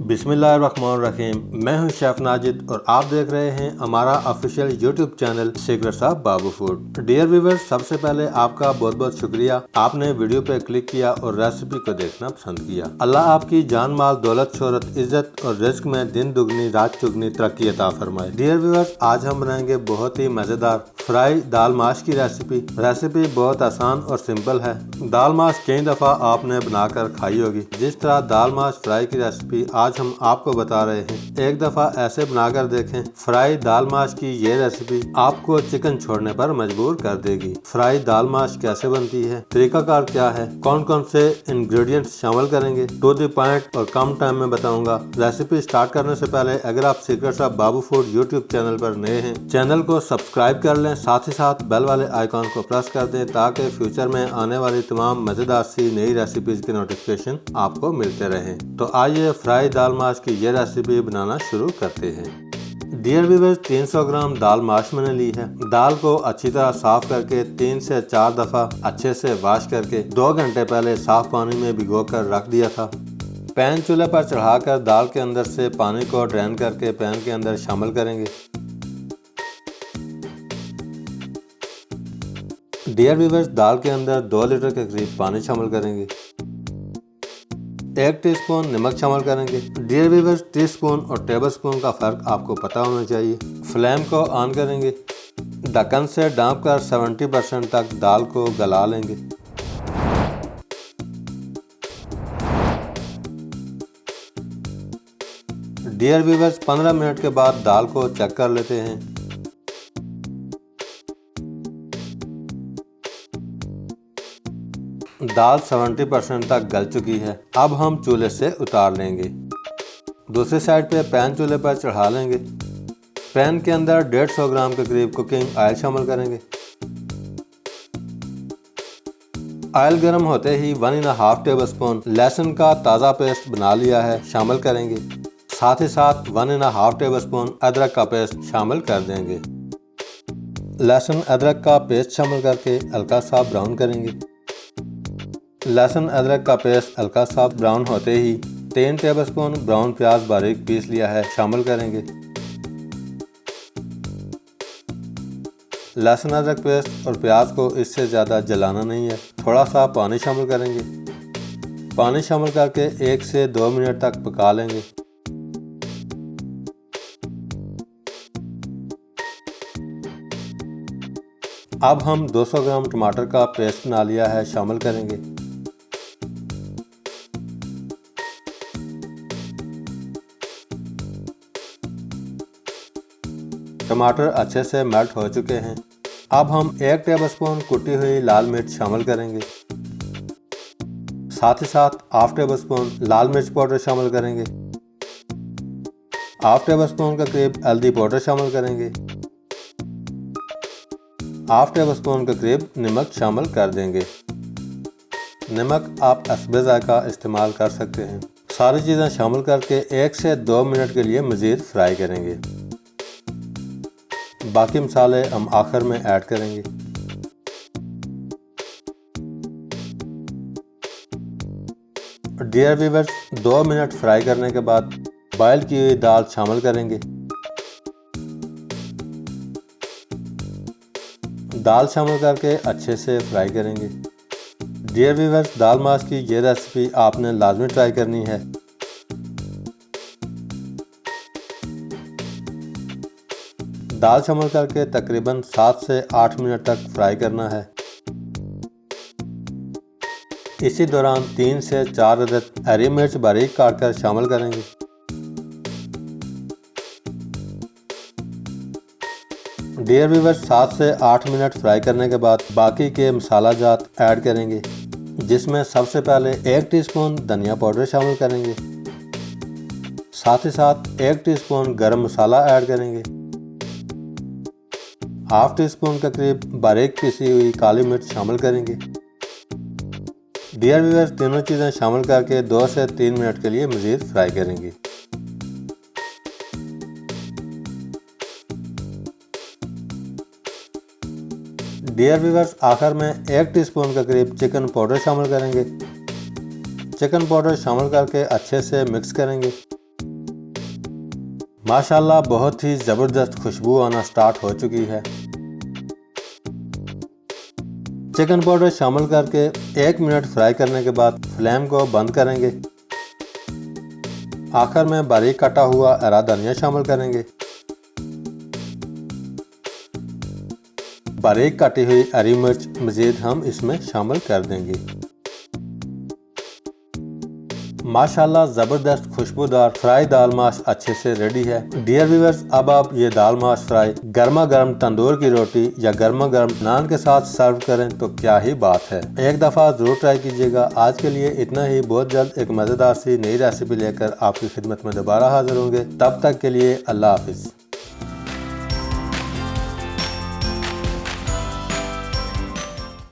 बिस्मिल्लाहिर्रहमानिर्रहीम। मैं हूं शेफ नाजिद और आप देख रहे हैं हमारा official YouTube channel secrets of Babu food. Dear viewers, सबसे पहले आपका बहुत बहुत शुक्रिया, आपने वीडियो पे क्लिक किया और रेसिपी को देखना पसंद किया। अल्लाह आपकी जान माल दौलत शोहरत इज्जत और रिस्क में दिन दुगनी रात चुगनी तरक्की अता फरमाए। डियर व्यूअर्स, आज हम बनाएंगे बहुत ही मजेदार फ्राई दाल माश की रेसिपी। रेसिपी बहुत आसान और सिंपल है। दाल माश कई दफा आपने बनाकर खाई होगी। जिस तरह दाल माश फ्राई की रेसिपी आज हम आपको बता रहे हैं, एक दफा ऐसे बनाकर देखें। फ्राई दाल माश की ये रेसिपी आपको चिकन छोड़ने पर मजबूर कर देगी। फ्राई दाल माश कैसे बनती है, तरीकाकार क्या है, कौन कौन से इंग्रेडिएंट्स शामिल करेंगे, टू द पॉइंट और कम टाइम में बताऊंगा। रेसिपी स्टार्ट करने से पहले अगर आप secrets of Babu food YouTube channel पर नए हैं, चैनल को सब्सक्राइब कर लें, साथ ही साथ बेल वाले आइकॉन को प्रेस कर दें ताकि फ्यूचर में आने वाली तमाम मजेदार सी नई रेसिपीज के नोटिफिकेशन आपको मिलते रहें। तो आइए फ्राई दाल माश की ये रेसिपी बनाना शुरू करते हैं। डियर व्यूअर्स, 300 ग्राम दाल माश मैंने ली है। दाल को अच्छी तरह साफ करके 3 से 4 दफा अच्छे से वॉश करके 2 घंटे पहले साफ पानी में भिगो कर रख दिया था। पैन चूल्हे पर चढ़ाकर दाल के अंदर से पानी को ड्रेन करके पैन के अंदर शामिल करेंगे। डियर व्यूअर्स, दाल के अंदर 2 लीटर के करीब पानी शामिल करेंगे। 1 टीस्पून नमक शामिल करेंगे। डियर व्यूअर्स, टीस्पून और टेबलस्पून का फर्क आपको पता होना चाहिए। फ्लेम को ऑन करेंगे। ढक्कन से ढाँप कर 70% तक दाल को गला लेंगे। डियर व्यूअर्स, 15 मिनट के बाद दाल को चेक कर लेते हैं। दाल 70% तक गल चुकी है। अब हम चूल्हे से उतार लेंगे। दूसरी साइड पे पैन चूल्हे पर चढ़ा लेंगे। पैन के अंदर 150 ग्राम के करीब कुकिंग ऑयल शामिल करेंगे। ऑयल गर्म होते ही 1.5 टेबलस्पून लहसुन का ताज़ा पेस्ट बना लिया है शामिल करेंगे। साथ ही साथ 1.5 टेबलस्पून अदरक का पेस्ट शामिल कर देंगे। लहसुन अदरक का पेस्ट शामिल करके हल्का सा ब्राउन करेंगे। लहसुन अदरक का पेस्ट हल्का सा ब्राउन होते ही 3 टेबलस्पून ब्राउन प्याज बारीक पीस लिया है शामिल करेंगे। लहसुन अदरक पेस्ट और प्याज को इससे ज़्यादा जलाना नहीं है। थोड़ा सा पानी शामिल करेंगे। पानी शामिल करके 1 से 2 मिनट तक पका लेंगे। अब हम 200 ग्राम टमाटर का पेस्ट बना लिया है शामिल करेंगे। टमाटर अच्छे से मेल्ट हो चुके हैं। अब हम 1 टेबलस्पून कुटी हुई लाल मिर्च शामिल करेंगे। साथ ही साथ हाफ टेबलस्पून लाल मिर्च पाउडर शामिल करेंगे। हाफ टेबलस्पून का करीब हल्दी पाउडर शामिल करेंगे। हाफ टेबलस्पून के करीब नमक शामिल कर देंगे। नमक आप हस्बे ज़ायक़ा इस्तेमाल कर सकते हैं। सारी चीज़ें शामिल करके 1 से 2 मिनट के लिए मज़ीद फ्राई करेंगे। बाकी मसाले हम आखिर में ऐड करेंगे। डियर व्यूअर्स, 2 मिनट फ्राई करने के बाद बॉयल की हुई दाल शामिल करेंगे। दाल शामिल करके अच्छे से फ्राई करेंगे। डियर व्यूअर्स, दाल माश की ये रेसिपी आपने लाजमी ट्राई करनी है। दाल शामिल करके तकरीबन 7 से 8 मिनट तक फ्राई करना है। इसी दौरान 3 से 4 अदद हरी मिर्च बारीक काट कर शामिल करेंगे। डियर व्यूअर्स, 7 से 8 मिनट फ्राई करने के बाद बाकी के मसाला जात ऐड करेंगे, जिसमें सबसे पहले 1 टीस्पून धनिया पाउडर शामिल करेंगे। साथ ही साथ 1 टीस्पून गरम मसाला ऐड करेंगे। हाफ टी स्पून के करीब बारीक पिसी हुई काली मिर्च शामिल करेंगे। डियर व्यूअर्स, तीनों चीज़ें शामिल करके 2 से 3 मिनट के लिए मज़ीद फ्राई करेंगे। डियर व्यूअर्स, आखिर में 1 टीस्पून के करीब चिकन पाउडर शामिल करेंगे। चिकन पाउडर शामिल करके अच्छे से मिक्स करेंगे। माशाल्लाह बहुत ही ज़बरदस्त खुशबू आना स्टार्ट हो चुकी है। चिकन पाउडर शामिल करके 1 मिनट फ्राई करने के बाद फ्लेम को बंद करेंगे। आखिर में बारीक कटा हुआ हरा धनिया शामिल करेंगे। बारीक कटी हुई हरी मिर्च मज़ीद हम इसमें शामिल कर देंगे। माशाल्लाह ज़बरदस्त खुशबूदार फ्राई दाल माश अच्छे से रेडी है। डियर व्यूअर्स, अब आप ये दाल माश फ्राई गर्मा गर्म तंदूर की रोटी या गर्मा गर्म नान के साथ सर्व करें तो क्या ही बात है। एक दफ़ा ज़रूर ट्राई कीजिएगा। आज के लिए इतना ही। बहुत जल्द एक मज़ेदार सी नई रेसिपी लेकर आपकी खिदमत में दोबारा हाजिर होंगे। तब तक के लिए अल्लाह हाफिज़।